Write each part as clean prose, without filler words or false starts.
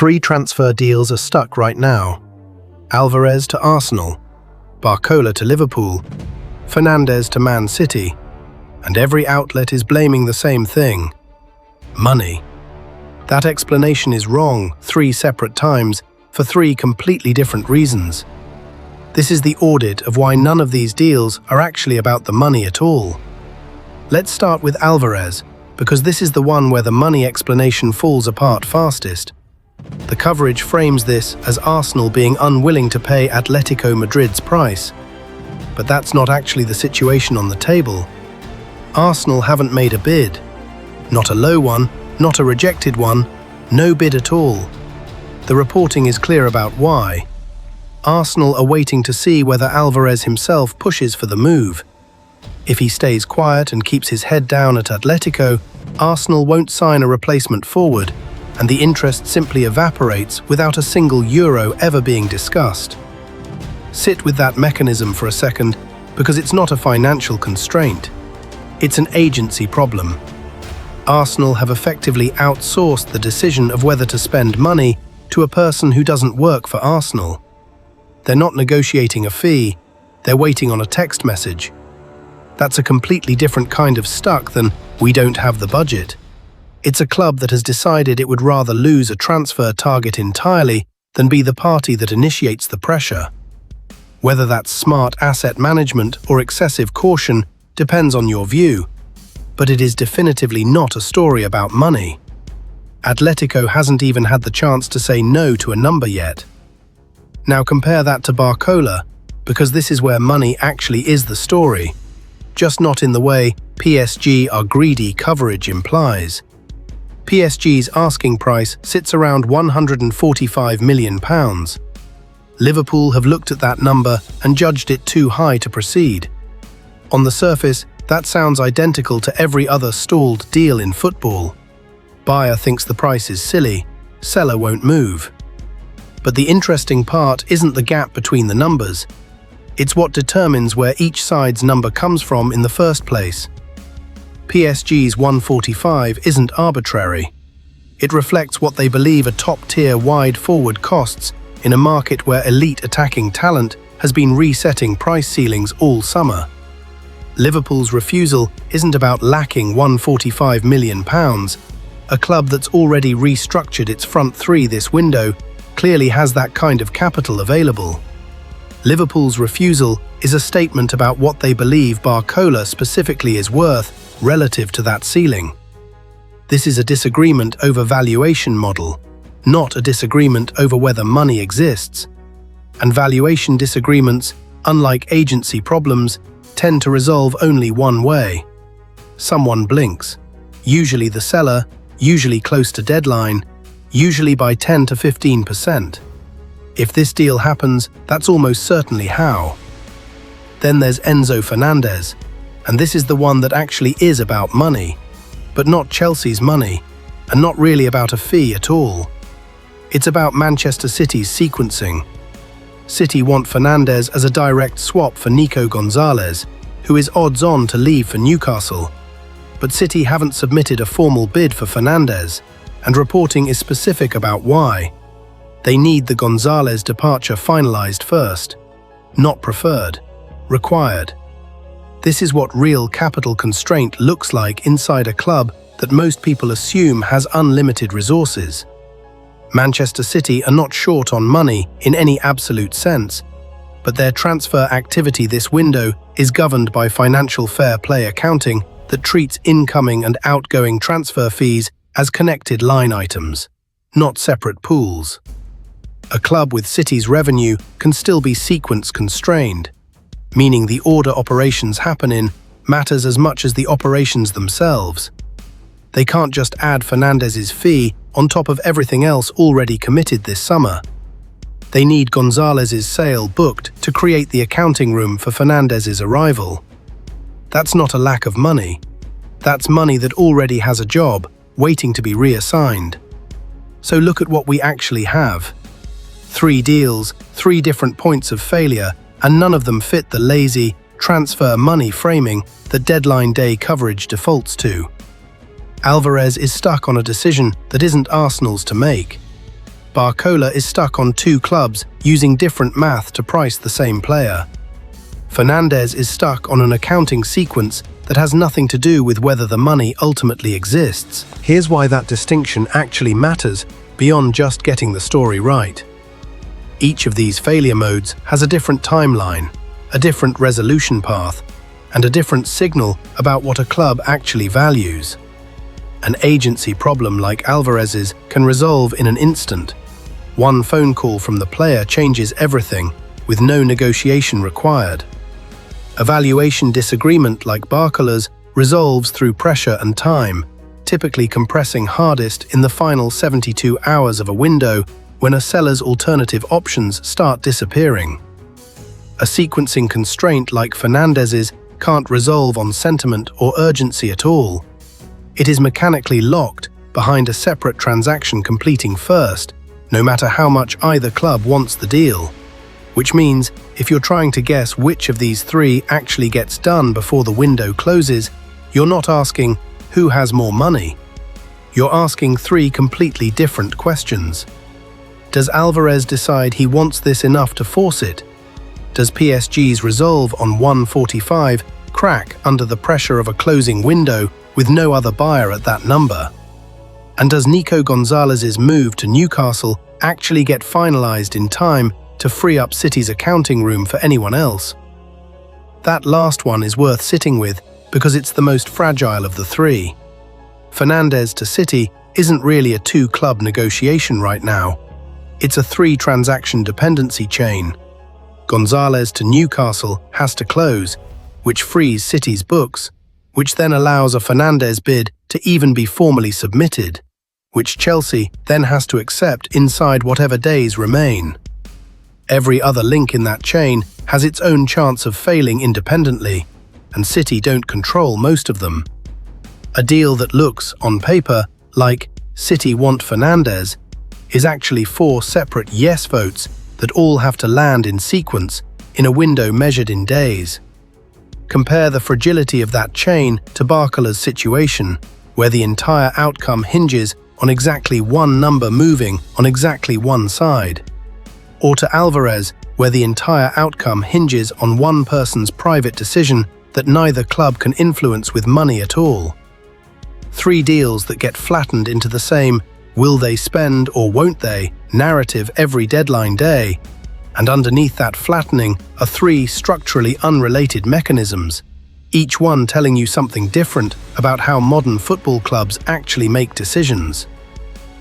Three transfer deals are stuck right now. Alvarez to Arsenal, Barcola to Liverpool, Fernandez to Man City, and every outlet is blaming the same thing: money. That explanation is wrong 3 separate times for 3 completely different reasons. This is the audit of why none of these deals are actually about the money at all. Let's start with Alvarez, because this is the one where the money explanation falls apart fastest. The coverage frames this as Arsenal being unwilling to pay Atletico Madrid's price. But that's not actually the situation on the table. Arsenal haven't made a bid. Not a low one, not a rejected one, no bid at all. The reporting is clear about why. Arsenal are waiting to see whether Alvarez himself pushes for the move. If he stays quiet and keeps his head down at Atletico, Arsenal won't sign a replacement forward, and the interest simply evaporates without a single euro ever being discussed. Sit with that mechanism for a second, because it's not a financial constraint. It's an agency problem. Arsenal have effectively outsourced the decision of whether to spend money to a person who doesn't work for Arsenal. They're not negotiating a fee, they're waiting on a text message. That's a completely different kind of stuck than "we don't have the budget." It's a club that has decided it would rather lose a transfer target entirely than be the party that initiates the pressure. Whether that's smart asset management or excessive caution depends on your view, but it is definitively not a story about money. Atletico hasn't even had the chance to say no to a number yet. Now compare that to Barcola, because this is where money actually is the story, just not in the way PSG are greedy coverage implies. PSG's asking price sits around £145 million. Liverpool have looked at that number and judged it too high to proceed. On the surface, that sounds identical to every other stalled deal in football. Buyer thinks the price is silly, seller won't move. But the interesting part isn't the gap between the numbers. It's what determines where each side's number comes from in the first place. PSG's 145 isn't arbitrary. It reflects what they believe are top-tier wide forward costs in a market where elite attacking talent has been resetting price ceilings all summer. Liverpool's refusal isn't about lacking £145 million. A club that's already restructured its front three this window clearly has that kind of capital available. Liverpool's refusal is a statement about what they believe Barcola specifically is worth relative to that ceiling. This is a disagreement over valuation model, not a disagreement over whether money exists. And valuation disagreements, unlike agency problems, tend to resolve only one way. Someone blinks, usually the seller, usually close to deadline, usually by 10 to 15%. If this deal happens, that's almost certainly how. Then there's Enzo Fernández, and this is the one that actually is about money, but not Chelsea's money, and not really about a fee at all. It's about Manchester City's sequencing. City want Fernandez as a direct swap for Nico Gonzalez, who is odds-on to leave for Newcastle. But City haven't submitted a formal bid for Fernandez, and reporting is specific about why. They need the Gonzalez departure finalized first. Not preferred, required. This is what real capital constraint looks like inside a club that most people assume has unlimited resources. Manchester City are not short on money in any absolute sense, but their transfer activity this window is governed by financial fair play accounting that treats incoming and outgoing transfer fees as connected line items, not separate pools. A club with City's revenue can still be sequence constrained, meaning the order operations happen in matters as much as the operations themselves. They can't just add Fernandez's fee on top of everything else already committed this summer. They need Gonzalez's sale booked to create the accounting room for Fernandez's arrival. That's not a lack of money. That's money that already has a job, waiting to be reassigned. So look at what we actually have. 3 deals, 3 different points of failure, and none of them fit the lazy, transfer money framing that deadline day coverage defaults to. Alvarez is stuck on a decision that isn't Arsenal's to make. Barcola is stuck on two clubs using different math to price the same player. Fernandez is stuck on an accounting sequence that has nothing to do with whether the money ultimately exists. Here's why that distinction actually matters beyond just getting the story right. Each of these failure modes has a different timeline, a different resolution path, and a different signal about what a club actually values. An agency problem like Alvarez's can resolve in an instant. One phone call from the player changes everything, with no negotiation required. A valuation disagreement like Barcola's resolves through pressure and time, typically compressing hardest in the final 72 hours of a window when a seller's alternative options start disappearing. A sequencing constraint like Fernandez's can't resolve on sentiment or urgency at all. It is mechanically locked behind a separate transaction completing first, no matter how much either club wants the deal. Which means, if you're trying to guess which of these three actually gets done before the window closes, you're not asking who has more money. You're asking three completely different questions. Does Alvarez decide he wants this enough to force it? Does PSG's resolve on 145 crack under the pressure of a closing window with no other buyer at that number? And does Nico Gonzalez's move to Newcastle actually get finalized in time to free up City's accounting room for anyone else? That last one is worth sitting with because it's the most fragile of the three. Fernandez to City isn't really a two-club negotiation right now. It's a three-transaction dependency chain. Gonzalez to Newcastle has to close, which frees City's books, which then allows a Fernandez bid to even be formally submitted, which Chelsea then has to accept inside whatever days remain. Every other link in that chain has its own chance of failing independently, and City don't control most of them. A deal that looks, on paper, like City want Fernandez is actually 4 separate yes votes that all have to land in sequence in a window measured in days. Compare the fragility of that chain to Barcola's situation, where the entire outcome hinges on exactly one number moving on exactly one side. Or to Alvarez, where the entire outcome hinges on one person's private decision that neither club can influence with money at all. 3 deals that get flattened into the same will they spend or won't they narrative every deadline day, and underneath that flattening are 3 structurally unrelated mechanisms, each one telling you something different about how modern football clubs actually make decisions.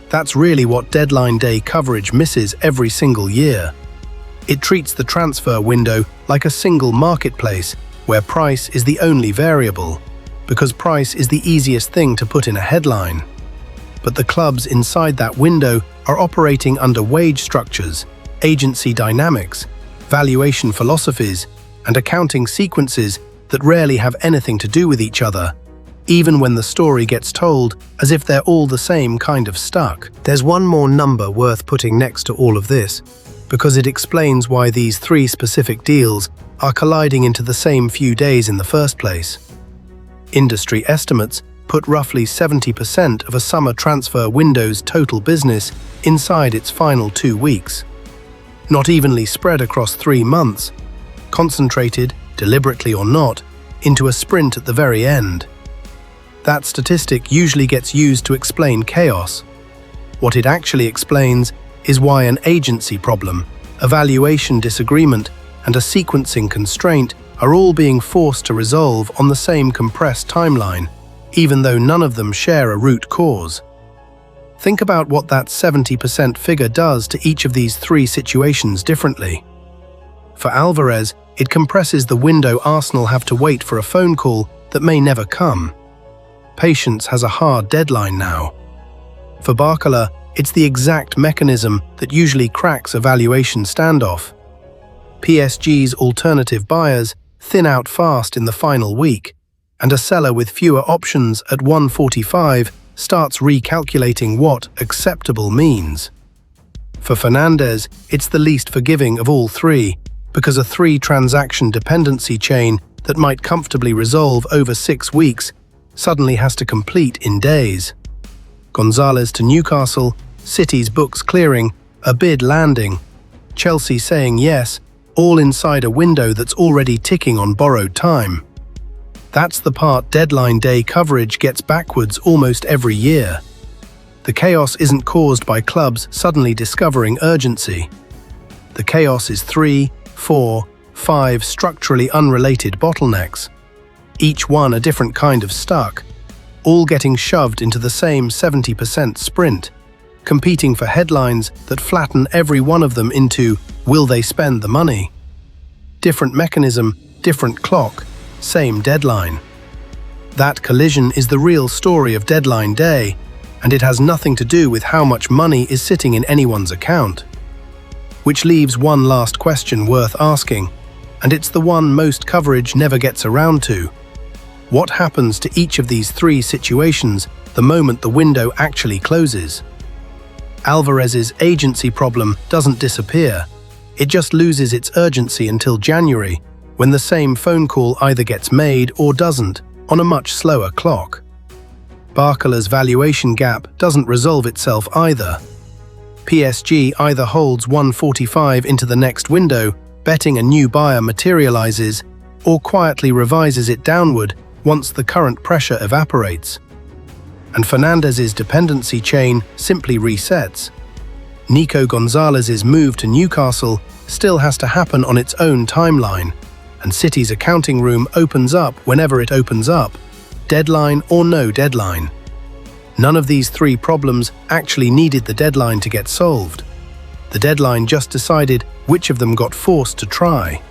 That's really what deadline day coverage misses every single year. It treats the transfer window like a single marketplace where price is the only variable, because price is the easiest thing to put in a headline. But the clubs inside that window are operating under wage structures, agency dynamics, valuation philosophies, and accounting sequences that rarely have anything to do with each other, even when the story gets told as if they're all the same kind of stuck. There's one more number worth putting next to all of this, because it explains why these 3 specific deals are colliding into the same few days in the first place. Industry estimates put roughly 70% of a summer transfer window's total business inside its final 2 weeks. Not evenly spread across 3 months, concentrated, deliberately or not, into a sprint at the very end. That statistic usually gets used to explain chaos. What it actually explains is why an agency problem, a valuation disagreement, and a sequencing constraint are all being forced to resolve on the same compressed timeline, even though none of them share a root cause. Think about what that 70% figure does to each of these 3 situations differently. For Alvarez, it compresses the window Arsenal have to wait for a phone call that may never come. Patience has a hard deadline now. For Barcola, it's the exact mechanism that usually cracks a valuation standoff. PSG's alternative buyers thin out fast in the final week, and a seller with fewer options at 145 starts recalculating what acceptable means. For Fernandez, it's the least forgiving of all 3, because a 3-transaction dependency chain that might comfortably resolve over 6 weeks suddenly has to complete in days. Gonzalez to Newcastle, City's books clearing A bid landing, Chelsea saying yes, all inside a window that's already ticking on borrowed time. That's the part deadline day coverage gets backwards almost every year. The chaos isn't caused by clubs suddenly discovering urgency. The chaos is 3, 4, 5 structurally unrelated bottlenecks, each one a different kind of stuck, all getting shoved into the same 70% sprint, competing for headlines that flatten every one of them into will they spend the money? Different mechanism, different clock, same deadline. That collision is the real story of deadline day, and it has nothing to do with how much money is sitting in anyone's account. Which leaves one last question worth asking, and it's the one most coverage never gets around to. What happens to each of these three situations the moment the window actually closes? Alvarez's agency problem doesn't disappear. It just loses its urgency until January, when the same phone call either gets made or doesn't, on a much slower clock. Barcola's valuation gap doesn't resolve itself either. PSG either holds 145 into the next window, betting a new buyer materializes, or quietly revises it downward once the current pressure evaporates. And Fernandez's dependency chain simply resets. Nico Gonzalez's move to Newcastle still has to happen on its own timeline, and City's accounting room opens up whenever it opens up, deadline or no deadline. None of these three problems actually needed the deadline to get solved. The deadline just decided which of them got forced to try.